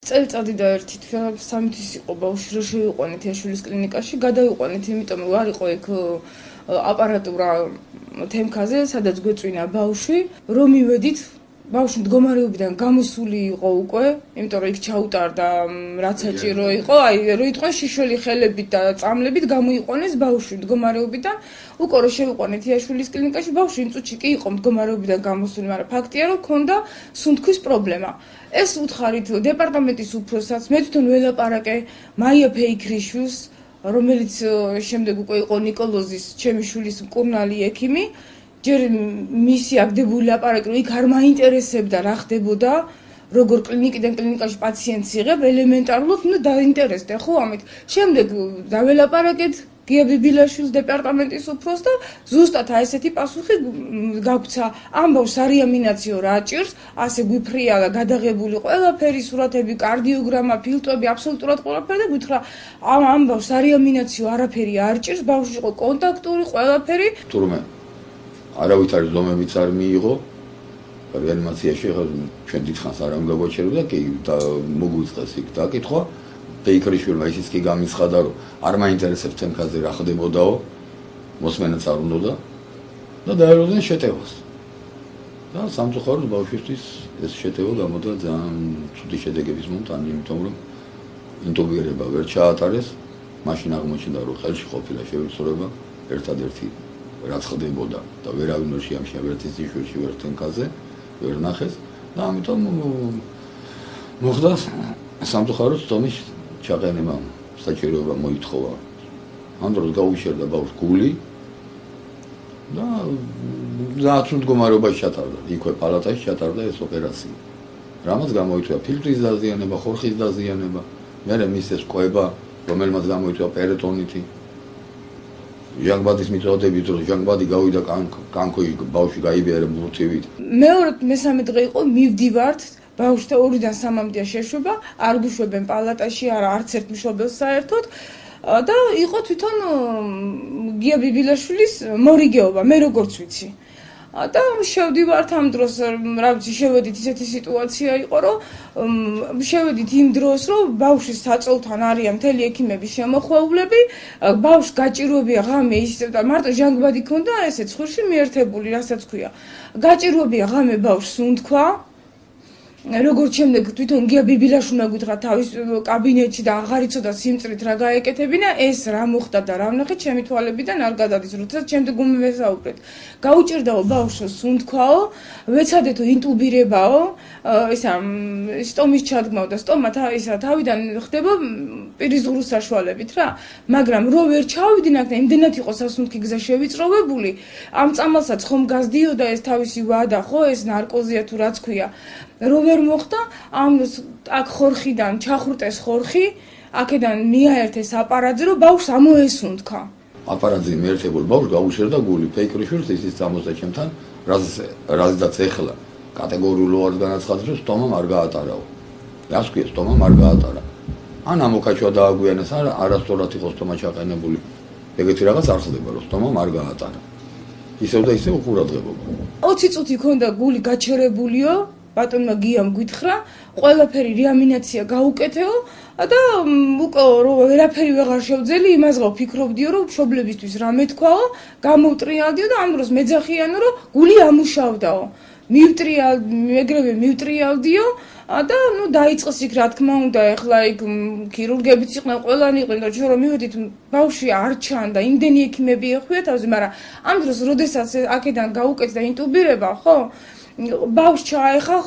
წელიწადი და ერთი სამი თვის იყო ბავშვი, რომ შევიყვანეთ იაშვილის კლინიკაში, გადავიყვანეთ, იმიტომ რომ არ იყო იქ აპარატურა თემქაზე, სადაც გვეწვინა ბავშვი, რომ მივედით. ბავშვი მდგომარეობიდან გამოსული იყო უკვე, იმიტომ რომ იქ ჩაუტარდა რაც საჭირო იყო, რომ იტყვეს შიშველი ხელებით და წამლებით გამოიყვანეს ბავშვი მდგომარეობიდან, უკვე რომ შევიყვანეთ იაშვილის კლინიკაში, ბავშვი იმ წუთში კი იყო მდგომარეობიდან გამოსული, მაგრამ ფაქტია, რომ ჰქონდა სუნთქვის პრობლემა. ეს უთხარით დეპარტამენტის უფროსსაც, მე თვითონ ველაპარაკე მაია ფეიქრიშვილს, რომელიც შემდეგ უკვე იყო ნიკოლოზის ჩემი შვილის მკურნალი ექიმი. ჯერ მისი აგდებული ლაპარაკი, რომ იქ არ მაინტერესებდა რა ხდებოდა, როგორ კლინიკიდან კლინიკაში პაციენტს იღებ, ელემენტარულად, დაინტერესდა, ხო, ამით. შემდეგ დაველაპარაკეთ გია ბიბილაშვილის დეპარტამენტის უფროს და ზუსტად ესეთი პასუხი გაგვცა. ამბავს სარეანიმაციო რა ჭირს, ასე გვიფრია და გადაღებული ყველაფერი, სურათები, კარდიოგრამა, ფილტვები, აბსოლუტურად ყველაფერი და გითხრა, ამბავს სარეანიმაციო არაფერი არ ჭირს, ბავშვი იყო კონტაქტური, ყველაფერი. თურმე არავითარი ზომებიც არ მიიღო რეანიმაციაში, ჩვენ დიდხანს არ ამგვაჩერდა, კი და მოგვიწყეს იქ დაკითხვა. ფეიქრიშვილმა ისიც კი გამიცხადა, რომ არ მაინტერესებს თემქაზე რა ხდებოდაო, მოსმენაც არ უნდოდა და დაელოდნენ შეტევას. და სამწუხაროდ ბავშვისთვის ეს შეტევა გამოდა ძალიან ცუდი შედეგების მომტანი, იმიტომ რომ ინტუბირება ვერ ჩაატარეს, მაშინ აღმოჩნდა, რომ ხელში ყოფილა შევიწროება, ერთადერთი რაც ხდებოდა და ვერავინ ვერ შეამჩნია ვერც ძიშვერში, ვერც თემქაზე, ვერ ნახეს და ამიტომ მოხდა სამწუხაროდ თომის ჩაყენება საჭიროება მოითხოვა. ამ დროს გაუჩერდა ბავშვს გული და ძალიან მდგომარეობაში ჩატარდა. იქვე პალატაში ჩატარდა ეს ოპერაცია. რამაც გამოიწვია ფილტვის დაზიანება, ხორხის დაზიანება, მერე მის ეს კვება, რომელმაც გამოიწვია პერიტონიტი. ჟანგბადის მიწოდებით, რომ ჟანგბადი გავიდა კანქოში, ბავშვი გაიბერა ბურთივით. მეორე მესამე დღე იყო მივდივართ ბავშვთა 2-დან 3-მდეა შეშვება, არ გვიშვებენ პალატაში, არც ერთ მშობელს საერთოდ და იყო თვითონ გია ბიბილაშვილის მორიგეობა, მე როგორც ვიცი. და შევდივართ ამ დროს, რა ვიცი, შევედით ისეთი სიტუაცია იყო, რომ შევედით იმ დროს, რომ ბავშვის საწოლთან არიან მთელი ექიმები შემოხვეულები, ბავშვს გაჭირვებია ღამე ის და მარტო ჟანგბადი ქონდა ესე ცხვირში მიერთებული, რასაც ქვია. გაჭირვებია ღამე ბავშვს უნთქვა. როგორც შემდეგ თვითონ გია ბიბილაშვილმა გითხრა თავის კაბინეტში და აღარ იცოდა სიმწრით რა გაეკეთებინა, ეს რა მოხდა და რა ვნახე, ჩემი თვალებიდან არ გადადის, როდესაც შემდეგ უმევესაუბრეთ. გაუჭირდაო ბავშვს უნთქვაო, ვეცადეთო ინტუბირებაო, ისა სტომის ჩადგმაო და სტომა თავიდან ხდება პირის ზღურის საშუალებით რა, მაგრამ რო ვერ ჩავიდნენ აქ და იმდენად იყო სასუნთქი გზა შევიწროვებული, ამ წამალსაც ხომ გაზდიოდა ეს თავისი ვადა, ხო, ეს ნარკოზია თუ რაც ქვია. რო ვერ მოხდა, აქ ხორხიდან ჩახრუტეს ხორხი, აქედან მიაერთეს აპარატზე, რომ ბავშვს ამოესუნთქა. აპარატზე მიერთებულ ბავშვს გაუჩერდა გული. ფეიქრიშვილს ისიც წამოსდა ჩემთან, რაზეც ეხლა კატეგორიულად განაცხადა, რომ სტომამ არ გაატარაო. რას ქვია, სტომამ არ გაატარა. ან ამოკაჩვა დააგვიანეს, ან არასწორად იყო სტომა ჩაყენებული. ეგეთი რაღაც არ ხდება, რომ სტომამ არ გაატარა. ისევ და ისევ უყურადღებობა. 20 წუთი ქონდა გული გაჩერებულიო. ბატონმა გიამ გითხრა, ყველაფერი რეანიმაცია გაუკეთეო და უკვე რომ ვერაფერი ვეღარ შევძელი, იმას ვფიქრობდიო, რომ მშობლებისთვის რამე თქვაო, გამოვტრიალდიო და ამ დროს მეძახიანო, რომ გული ამუშავდაო. მივტრიალდიო, მივტრიალდიო და დაიწყეს იქ რა თქმა უნდა, ეხლა იქ ქირურგებიც იყვნენ, ყველანი იყვნენ და ჩვენ რომ მივედით, ბავშვი არ ჩანდა, იმდენი ექიმები ეხვია თავზე, მაგრამ ამ დროს როდესაც აქედან გაუკეთდა ინტუბირება, ხო? ბავშვს ჩაეხა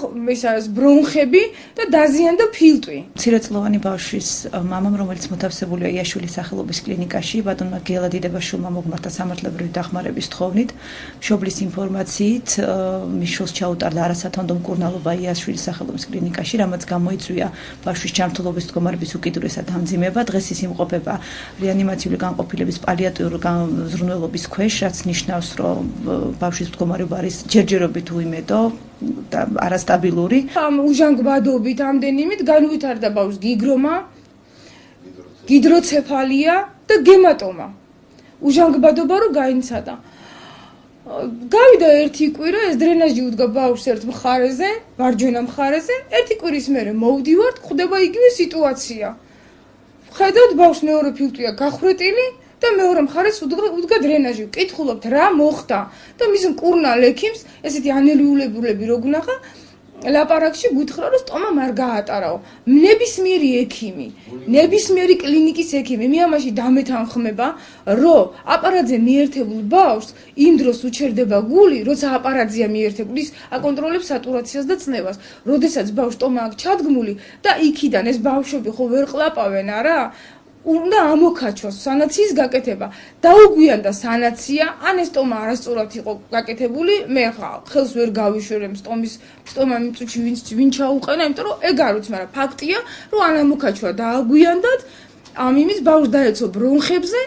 ბრონხები და დაზიანდა ფილტვი. მცირეწლოვანი ბავშვის მამამ, რომელიც მოთავსებულია იაშვილის სახელობის კლინიკაში, ბატონმა გიელა დიდებაშვილმა მოგმართა სამართლებრივი დახმარების თხოვნით, მშობლის ინფორმაციით, მის შვილს ჩაუტარდა არასათანადო მკურნალობა იაშვილის სახელობის კლინიკაში, რამაც გამოიწვია ბავშვის ჯანმრთელობის მდგომარეობის უკიდურესად ამძიმება. დღეს ის იმყოფება რეანიმაციული განყოფილების პალიატიური ზრუნველობის ქვეშ, რაც ნიშნავს, რომ ბავშვის მდგომარეობა არის ჯერჯერობით უიმედო და არასტაბილური. ამ უჟანგბადობით ამდენიმით განვითარდა ბავშვს გიგრომა, გიდროცეფალია და გემატომა. უჟანგბადობა რო გაიცადა. გავიდა ერთი კვირა, ეს დრენაჟი უდგა ბავშვს ერთ მხარეზე, მარჯვენა მხარეზე, ერთი კვირის მერე მოვდივართ, ხდება იგივე სიტუაცია. ხედავთ ბავშვს მეორე ფილტვია გახვრეტილი და მეორე მხარეს უდგა დრენაჟი. ვკითხულობთ რა მოხდა და მის მკურნალ ექიმს ესეთი ანელიულებულები რო გნახა ლაპარაკში გითხრა რომ სტომა არ გაატარაო. ნებისმიერი ექიმი, ნებისმიერი კლინიკის ექიმი მე ამაში დამეთანხმება, რომ აპარატზე მიერთებულ ბავშვს იმ დროს უჩერდება გული, როცა აპარატზეა მიერთებული, ის აკონტროლებს სატურაციას და წნევას. როდესაც ბავშვს სტომა აქვს ჩადგმული და იქიდან ეს ბავშვები ხო ვერ ყლაპავენ არა? უნდა ამოქაჩოს სანაციის გაკეთება. დაუგვიანდა სანაცია, ან ეს სტომა არასწორად იყო გაკეთებული, მე ხელს ვერ გავიშვერებ სტომა მიწუჩი ვინ ჩაუყენა, იმიტომ რომ ეგ არ ვიცი, მაგრამ ფაქტია, რომ ან ამოქაჩვა დააგვიანდათ, ამ იმის ბავშვს დაეცო ბრონხებზე,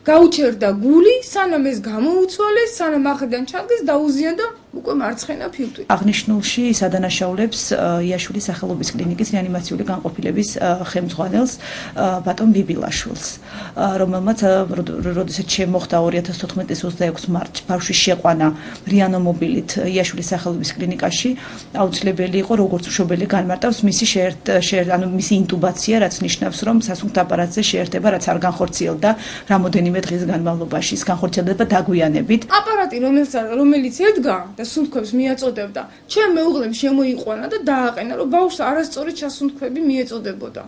გაუჩერდა გული, სანამ ეს გამოუცვალეს, სანამ ახრიდან ჩადგეს, დაუზიანდა უკვე მარცხენა ფილტვი. აღნიშნულში სადანაშაულებს იაშვილის სახელობის კლინიკის რეანიმაციული განყოფილების ხელმძღვანელს ბატონ ბიბილაშვილს, რომელმაც როდესაც შემოხდა 2014 წლის 26 მარტს ბავშვის შეყვანა რიანომობილით იაშვილის სახელობის კლინიკაში, აუცილებელი იყო როგორც მშობელი განმარტავს მისი მისი ინტუბაცია, რაც ნიშნავს, რომ სასუნთქ აპარატზე შეერთება, რაც არ განხორციელდა რამოდენიმე დღის განმავლობაში, ის განხორციელდება დაგვიანებით. აპარატი რომელიც ედგა და სუნთქვებს მიაწოდებდა, ჩემ მეუღლემ შემოიყვანა და დააყენა, რომ ბავშვს არასწორი ჩასუნთქვები მიეწოდებოდა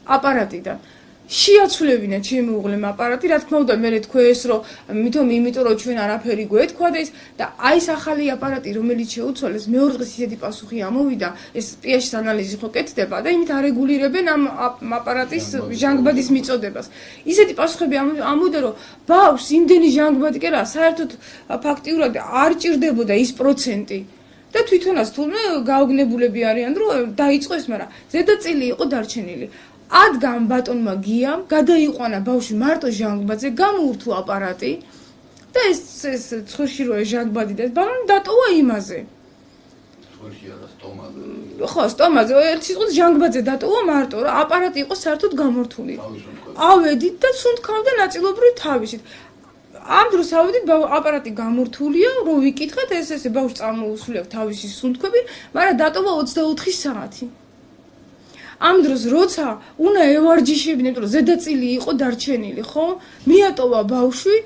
აპარატიდან. შეაცვლებინა ჩემი უღლემ აპარატი, რა თქმა უნდა, მე თქვეს, რომ იმიტომ რომ ჩვენ არაფერი გვეთქვა და ის და აი ეს ახალი აპარატი, რომელიც შეუცვალეს, მეორე დღეს ისეთი პასუხი ამოვიდა, ეს პH-ის ანალიზი ხო კეთდება და იმით არეგულირებენ ამ აპარატის ჟანგბადის მიწოდებას. ისეთი პასუხები ამოვიდა, რომ ბავშვს იმდენი ჟანგბადი კი რა, საერთოდ ფაქტიურად არ ჭირდებოდა ის პროცენტი. და თვითონაც თულმე გაოგნებულები არიან, რომ დაიწყო ეს, მაგრამ ზედაწილი იყო დარჩენილი. ადგან ბატონმა გიამ გადაიყვანა ბავშვი მარტო ჟანგბადზე, გამოურთო აპარატი და ეს ცხვრში რო ჟანგბადი და ბალონი დატოვა იმაზე. ცხვრში არა სტომაზე. ხო, სტომაზე, ერთ სიტყვით ჟანგბადზე დატოვა მარტო, რა აპარატი იყო საერთოდ გამორთული. ავედით და სუნთქავდა ნაწილობრივ თავისით. ამ დროს ავედით აპარატი გამორთულია, რო ვიკითხეთ, ესე ბავშვს წამოუსვლია თავისი სუნთქვები, მაგრამ დატოვა 24 საათი. ამ დროს როცა უნდა ევარჯიშებინე, იმიტომ რომ ზედაწილი იყო დარჩენილი, ხო? მიატოვა ბავშვი,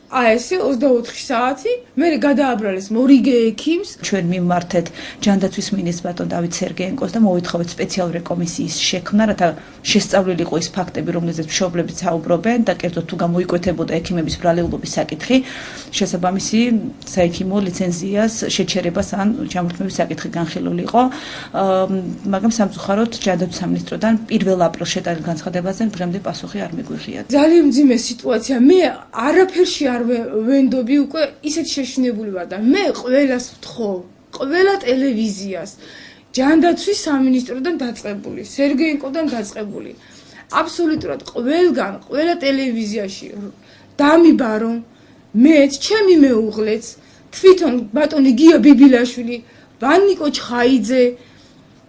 ესე 24 საათი, მე გადააბრალეს მორიგე ექიმს. ჩვენ მიმართეთ ჯანდაცვის მინისტრს ბატონ დავით სერგეენკოს და მოვითხოვეთ სპეციალური კომისიის შექმნა, რათა შესწავლილიყო ის ფაქტები, რომლითაც მშობლები საუბრობენ და კერძოდ თუ გამოიკვეთებოდა ექიმების ბრალეულობის საკითხი, შესაბამისი საექიმო ლიცენზიას შეჩერებას ან ჩამორთმევის საკითხი განხილულიყო, მაგრამ სამწუხაროდ ჯანდაცვის სამინისტროდან 1 აპრილს შეტანილ განცხადებაზე დღემდე პასუხი არ მიგვიღია. ძალიან მძიმე სიტუაცია. მე არაფერში არ ვენდობი უკვე ისეთი შეშინებული ვარ და მე ყველას ვთხოვ, ყველა ტელევიზიას, ჯანდაცვის სამინისტროდან დაწყებული, სერგეენკოდან დაწყებული, აბსოლუტურად ყველგან, ყველა ტელევიზიაში დამიბარო, მეც, ჩემი მეუღლეც, თვითონ ბატონი გია ბიბილაშვილი, ვანიკო ჩხაიძე,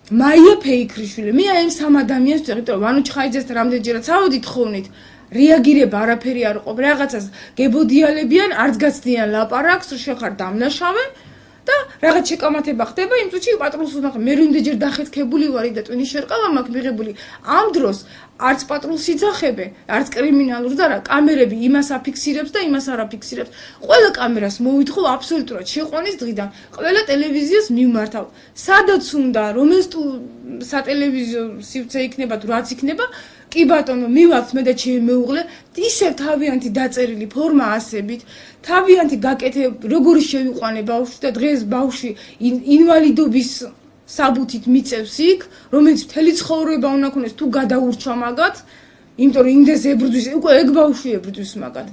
მაია ფეიქრიშვილი, მე აი ამ სამ ადამიანს ვწერთ, რომ ვანო ჩხაიძესთან რამდენჯერაც ავედით ხოვნით, რეაგირება არაფერი არ ყოფ, რაღაცას გებოდიალებიან, არც გაცდიან ლაპარაკს, შეხარ დამნაშავე და რაღაც შეკამათება ხდება, იმ წუთში პატრულს ვნახე, მე რამდენჯერ დახეთქებული ვარი და ტვინის შერყავა მაქვს მიღებული. ამ დროს არც პატრულს იძახებე, არც კრიმინალურ და რა, კამერები იმას აფიქსირებს და იმას არ აფიქსირებს. ყველა კამერას მოვითხოვ აბსოლუტურად შეყვანის დღიდან, ყველა ტელევიზიას მიმართავ. სადაც უნდა, რომელ სატელევიზიო სივრცე იქნება თუ რაც იქნება, კი ბატონო, მივალთ მე და ჩემი მეუღლე, ისევ თავიანთი დაწერილი ფორმა ასებით, თავიანთი გაკეთებ, როგორი შევიყვანე ბავშვი და დღეს ბავშვი ინვალიდობის საბუთით მიწევს იქ, რომელიც მთელი ცხოვრება უნდა ქონდეს თუ გადაურჩა მაგათ, იმიტომ რომ იმდეს ებრძვის, უკვე ეგ ბავშვი ებრძვის მაგათ.